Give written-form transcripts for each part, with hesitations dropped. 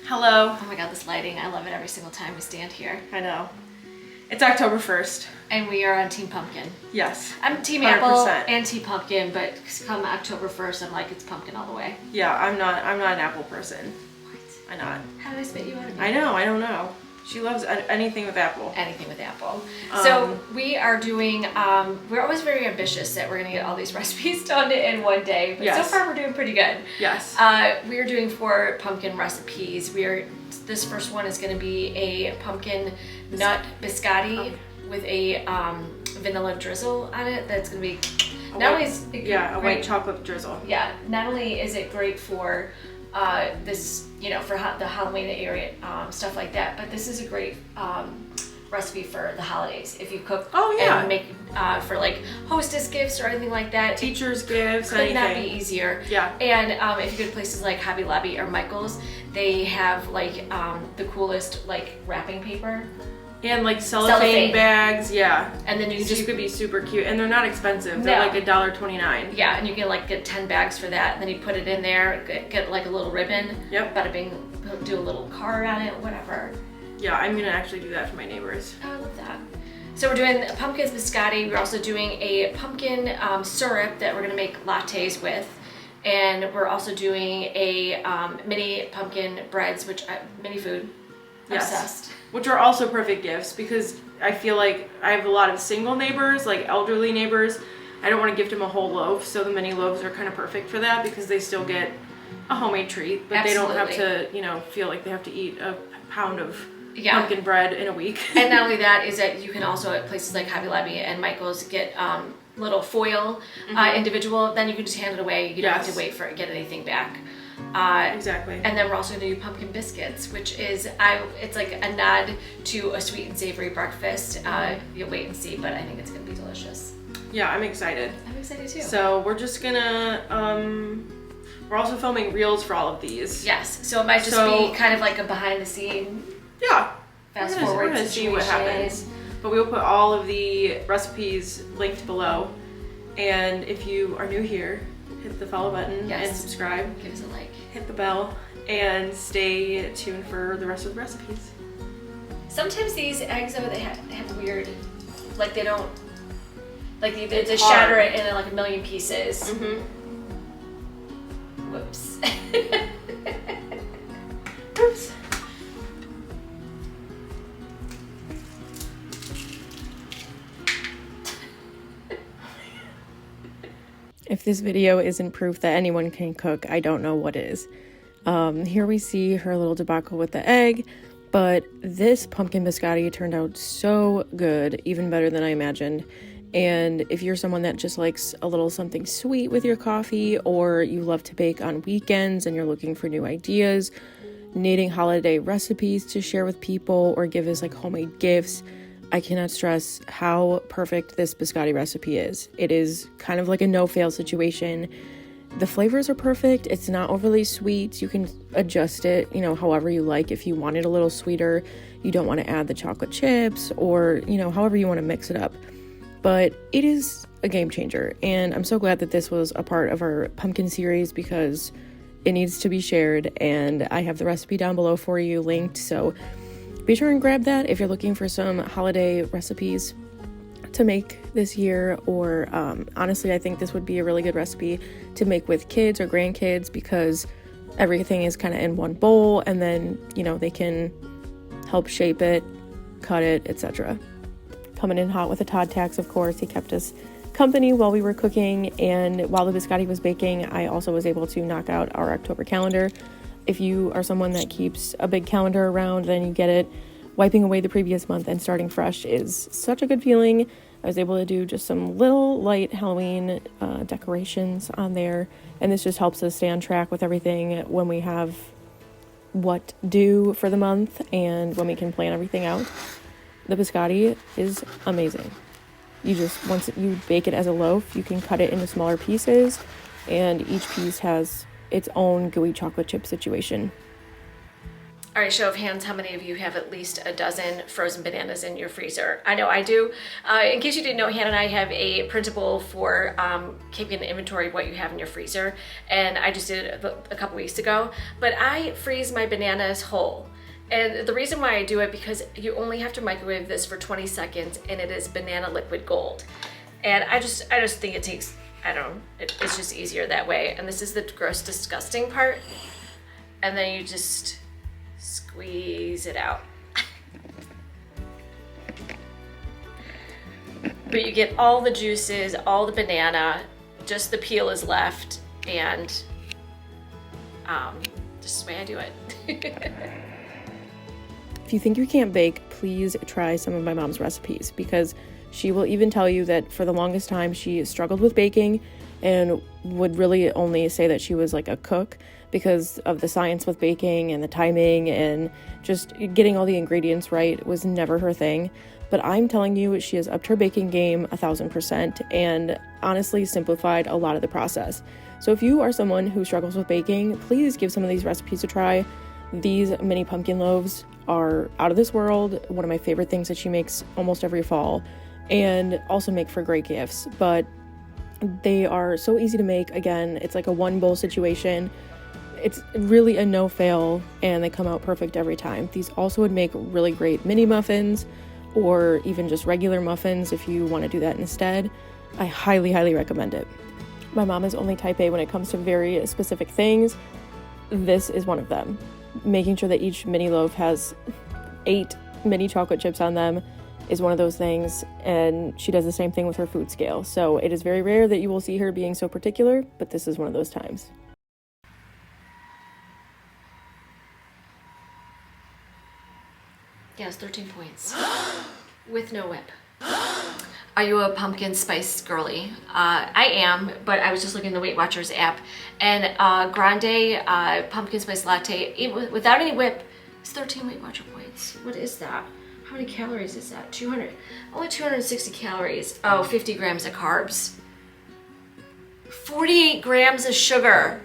Hello. Oh my god, this lighting. I love it every single time we stand here. I know. It's October 1st. And we are on Team Pumpkin. Yes. I'm Team 100%. Apple and Team Pumpkin, but come October 1st, I'm like, it's pumpkin all the way. Yeah, I'm not an apple person. What? I'm not. How did I spit you out of here? I know, I don't know. She loves anything with apple. Anything with apple. So we are doing, we're always very ambitious that we're going to get all these recipes done in one day. But yes. So far we're doing pretty good. Yes. We are doing 4 pumpkin recipes. This first one is going to be a pumpkin nut biscotti with a vanilla drizzle on it. That's going to be, a white chocolate drizzle. Yeah, not only is it great for this, for the Halloween area, stuff like that, but this is a great recipe for the holidays. If you cook and make for like hostess gifts or anything like that. Teachers gifts, could not be easier. Yeah. And if you go to places like Hobby Lobby or Michael's, they have like the coolest like wrapping paper. And like cellophane bags, yeah. And then you could be super cute, and they're not expensive. They're like $1.29. Yeah, and you can like get 10 bags for that. And then you put it in there, get like a little ribbon. Yep. Bada bing, do a little card on it, whatever. Yeah, I'm gonna actually do that for my neighbors. Oh, I love that. So we're doing pumpkin biscotti. We're also doing a pumpkin syrup that we're gonna make lattes with. And we're also doing a mini pumpkin breads, mini food. Yes. Obsessed. Which are also perfect gifts because I feel like I have a lot of single neighbors, like elderly neighbors. I don't want to gift them a whole loaf, so the mini loaves are kind of perfect for that because they still get a homemade treat, but Absolutely. They don't have to, feel like they have to eat a pound of pumpkin bread in a week. And not only that is that you can also at places like Hobby Lobby and Michael's get little foil individual. Then you can just hand it away. You don't have to wait for get anything back. Exactly. And then we're also going to do pumpkin biscuits, which is it's like a nod to a sweet and savory breakfast. You'll wait and see, but I think it's going to be delicious. Yeah, I'm excited. I'm excited too. So we're just gonna we're also filming reels for all of these. Yes. So it might just be kind of like a behind the scene. Yeah. Fast forward. We're gonna see what happens. But we will put all of the recipes linked below. And if you are new here, hit the follow button and subscribe. Give us a like. Hit the bell and stay tuned for the rest of the recipes. Sometimes these eggs, though, they have weird, like they don't, like they shatter it in like a million pieces. Mm-hmm. Whoops. Oops. If this video isn't proof that anyone can cook, I don't know what is. Here we see her little debacle with the egg, but this pumpkin biscotti turned out so good, even better than I imagined. And if you're someone that just likes a little something sweet with your coffee, or you love to bake on weekends and you're looking for new ideas, needing holiday recipes to share with people, or give as like homemade gifts, I cannot stress how perfect this biscotti recipe is. It is kind of like a no-fail situation. The flavors are perfect. It's not overly sweet. You can adjust it, however you like. If you want it a little sweeter, you don't want to add the chocolate chips, or, however you want to mix it up. But it is a game changer, and I'm so glad that this was a part of our pumpkin series because it needs to be shared, and I have the recipe down below for you linked, so be sure and grab that if you're looking for some holiday recipes to make this year, or honestly, I think this would be a really good recipe to make with kids or grandkids because everything is kind of in one bowl, and then, they can help shape it, cut it, etc. Coming in hot with a Todd tax, of course. He kept us company while we were cooking, and while the biscotti was baking, I also was able to knock out our October calendar. If you are someone that keeps a big calendar around, then you get it. Wiping away the previous month and starting fresh is such a good feeling. I was able to do just some little light Halloween decorations on there, and this just helps us stay on track with everything when we have what due for the month and when we can plan everything out. The biscotti is amazing. Once you bake it as a loaf, you can cut it into smaller pieces, and each piece has its own gooey chocolate chip situation. All right, show of hands, how many of you have at least a dozen frozen bananas in your freezer? I know I do. In case you didn't know, Hannah and I have a printable for keeping an inventory of what you have in your freezer, and I just did it a couple weeks ago. But I freeze my bananas whole. And the reason why I do it, because you only have to microwave this for 20 seconds, and it is banana liquid gold. And I just think it takes, I don't know, it's just easier that way. And this is the gross, disgusting part. And then you just squeeze it out. But you get all the juices, all the banana, just the peel is left, and just the way I do it. If you think you can't bake, please try some of my mom's recipes, because she will even tell you that for the longest time she struggled with baking and would really only say that she was like a cook because of the science with baking and the timing, and just getting all the ingredients right was never her thing. But I'm telling you, she has upped her baking game 1000% and honestly simplified a lot of the process. So if you are someone who struggles with baking, please give some of these recipes a try. These mini pumpkin loaves are out of this world. One of my favorite things that she makes almost every fall, and also make for great gifts. But they are so easy to make. Again, it's like a one bowl situation. It's really a no fail, and they come out perfect every time. These also would make really great mini muffins, or even just regular muffins if you want to do that instead. I highly, highly recommend it. My mom is only type A when it comes to very specific things. This is one of them. Making sure that each mini loaf has 8 mini chocolate chips on them is one of those things, and she does the same thing with her food scale. So it is very rare that you will see her being so particular, but this is one of those times. Yes, 13 points. With no whip. Are you a pumpkin spice girly? I am, but I was just looking at the Weight Watchers app, and Grande pumpkin spice latte, without any whip, is 13 Weight Watcher points. What is that? How many calories is that? 200, only 260 calories. Oh, 50 grams of carbs. 48 grams of sugar.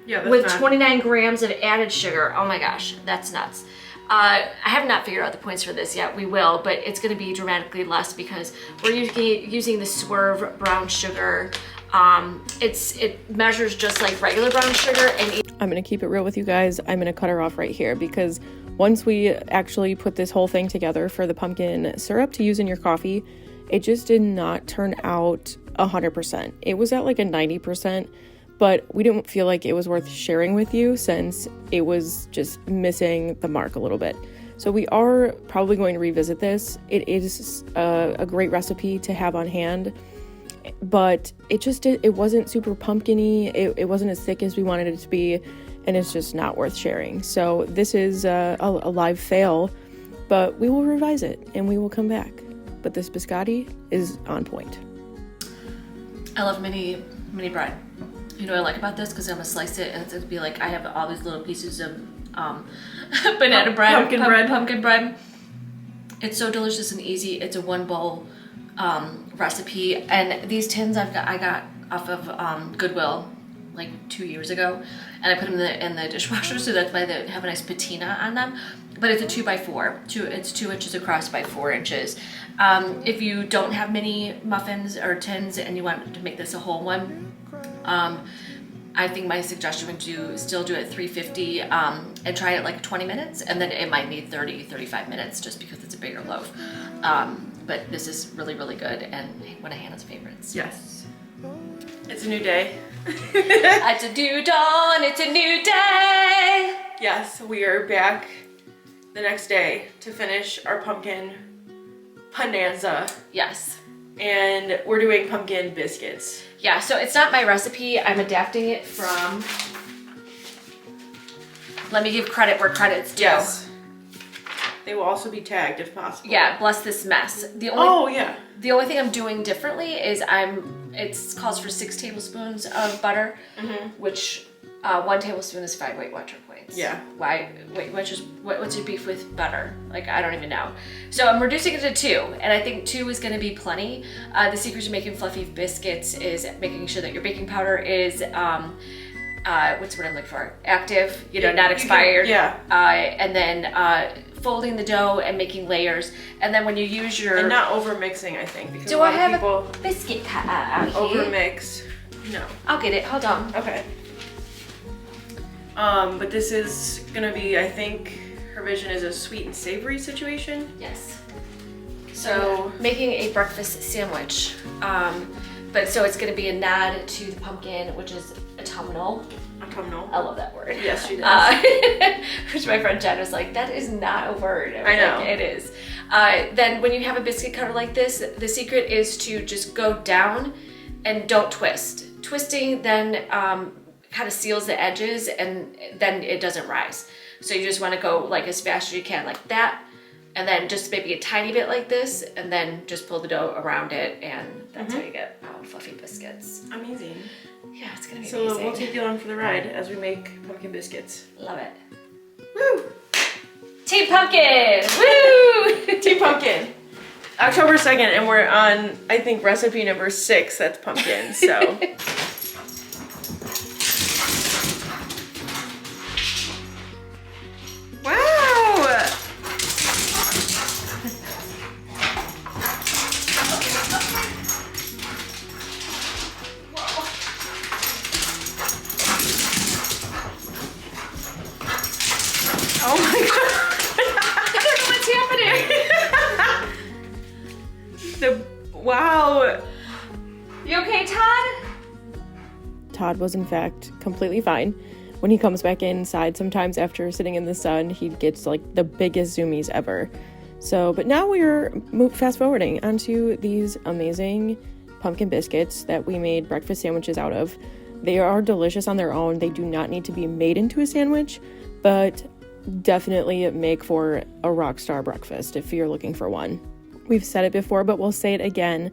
Yeah, that's with 29 grams of added sugar. Oh my gosh, that's nuts. I have not figured out the points for this yet. We will, but it's going to be dramatically less because we're using the Swerve brown sugar. It measures just like regular brown sugar. And I'm going to keep it real with you guys. I'm going to cut her off right here, because once we actually put this whole thing together for the pumpkin syrup to use in your coffee, it just did not turn out 100%. It was at like a 90%. But we didn't feel like it was worth sharing with you since it was just missing the mark a little bit. So we are probably going to revisit this. It is a great recipe to have on hand, but it wasn't super pumpkin-y. It wasn't as thick as we wanted it to be, and it's just not worth sharing. So this is a live fail, but we will revise it and we will come back. But this biscotti is on point. I love mini bread. You know what I like about this? Because I'm going to slice it, and it's going to be like I have all these little pieces of banana bread. Pumpkin bread. It's so delicious and easy. It's a one bowl recipe. And these tins I got off of Goodwill like 2 years ago. And I put them in the dishwasher, so that's why they have a nice patina on them. But it's a 2x4. It's 2 inches across by 4 inches. If you don't have mini muffins or tins and you want to make this a whole one, I think my suggestion would still do it 350 and try it like 20 minutes, and then it might need 30-35 minutes just because it's a bigger loaf. But this is really, really good, and one of Hannah's favorites. Yes. It's a new day. It's a new dawn, it's a new day. Yes, we are back the next day to finish our pumpkin pananza. Yes. And we're doing pumpkin biscuits. Yeah, so it's not my recipe. I'm adapting it from, let me give credit where credit's due. Yes. They will also be tagged if possible. Yeah, bless this mess. The only thing I'm doing differently is it calls for 6 tablespoons of butter, which 1 tablespoon is 5 Weight Watcher points. Yeah. Why? What's your beef with butter? Like, I don't even know. So I'm reducing it to 2, and I think 2 is going to be plenty. The secret to making fluffy biscuits is making sure that your baking powder is what's the word I'm looking for? Active, not expired. Yeah. And then folding the dough and making layers. And then when you use your... And not over mixing, I think. Because do I have a biscuit cut out here? Over mix. No. I'll get it. Hold on. Okay. But this is gonna be, I think, her vision is a sweet and savory situation. Yes. So making a breakfast sandwich. But so it's gonna be a nod to the pumpkin, which is autumnal. Autumnal. I love that word. Yes, she does. Which my friend Jen was like, that is not a word. I know. Like, it is. Then when you have a biscuit cutter like this, the secret is to just go down and don't twist. Twisting then kind of seals the edges and then it doesn't rise. So you just want to go like as fast as you can like that, and then just maybe a tiny bit like this, and then just pull the dough around it, and that's how you get fluffy biscuits. Amazing. Yeah, it's gonna be so amazing. We'll take you on for the ride as we make pumpkin biscuits. Love it. Woo! Team Pumpkin! Woo! Team Pumpkin. October 2nd, and we're on, I think, recipe number 6. That's pumpkin, so. Wow! Oh my god! I don't know what's happening. Wow! You okay, Todd? Todd was in fact completely fine. When he comes back inside, sometimes after sitting in the sun, he gets like the biggest zoomies ever. So, but now we're fast forwarding onto these amazing pumpkin biscuits that we made breakfast sandwiches out of. They are delicious on their own. They do not need to be made into a sandwich, but definitely make for a rock star breakfast if you're looking for one. We've said it before, but we'll say it again.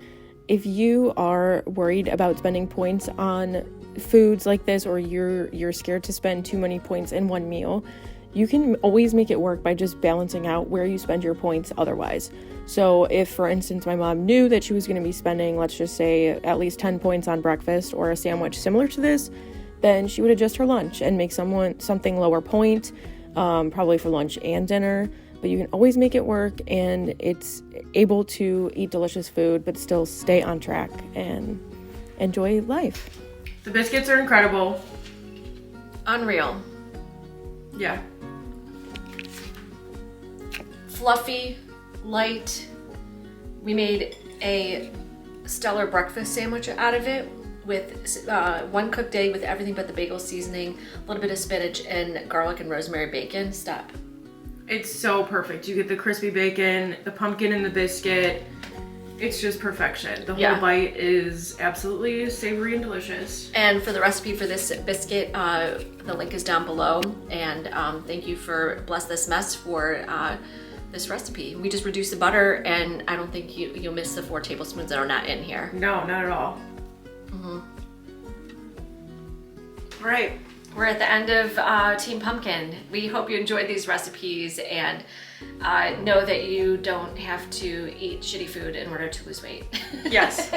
If you are worried about spending points on foods like this, or you're scared to spend too many points in one meal, you can always make it work by just balancing out where you spend your points otherwise. So if, for instance, my mom knew that she was going to be spending, let's just say, at least 10 points on breakfast or a sandwich similar to this, then she would adjust her lunch and make something lower point, probably for lunch and dinner. But you can always make it work, and it's able to eat delicious food but still stay on track and enjoy life. The biscuits are incredible. Unreal. Yeah. Fluffy, light. We made a stellar breakfast sandwich out of it with one cooked egg with everything but the bagel seasoning, a little bit of spinach, and garlic and rosemary bacon. Stop. It's so perfect. You get the crispy bacon, the pumpkin in the biscuit. It's just perfection. The whole bite is absolutely savory and delicious. And for the recipe for this biscuit, the link is down below. And thank you for Bless This Mess for this recipe. We just reduced the butter, and I don't think you'll miss the 4 tablespoons that are not in here. No, not at all. All right. We're at the end of Team Pumpkin. We hope you enjoyed these recipes, and know that you don't have to eat shitty food in order to lose weight. Yes.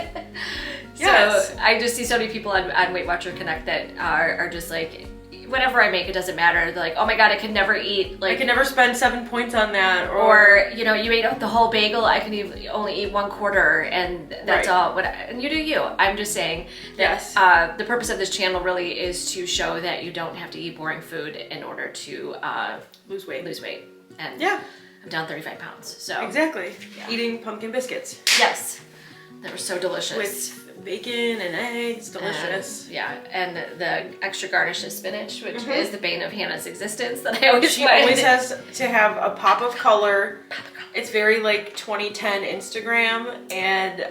So I just see so many people on Weight Watcher Connect that are just like, whatever I make, it doesn't matter. They're like, oh my god, I can never eat. Like, I can never spend 7 points on that. Or you ate the whole bagel. I can only eat 1/4, and that's all. And you do you. I'm just saying that the purpose of this channel really is to show that you don't have to eat boring food in order to lose weight. And I'm down 35 pounds. So exactly. Eating pumpkin biscuits. Yes, they were so delicious. With bacon and eggs, delicious. And the extra garnish of spinach, which is the bane of Hannah's existence. That I always She always has to have a pop of color. It's very like 2010 Instagram, and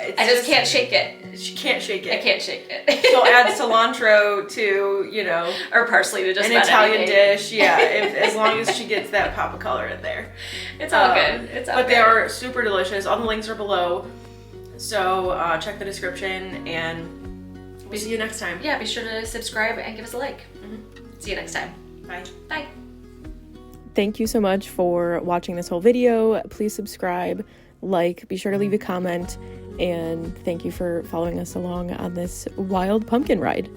I just can't shake it. She can't shake it. I can't shake it. She'll add cilantro to, or parsley to just an Italian dish. Yeah, as long as she gets that pop of color in there. It's all good. It's all good. But they are super delicious. All the links are below. So check the description, and we'll see you next time. Yeah, be sure to subscribe and give us a like. See you next time. Bye. Bye. Thank you so much for watching this whole video. Please subscribe, be sure to leave a comment, and thank you for following us along on this wild pumpkin ride.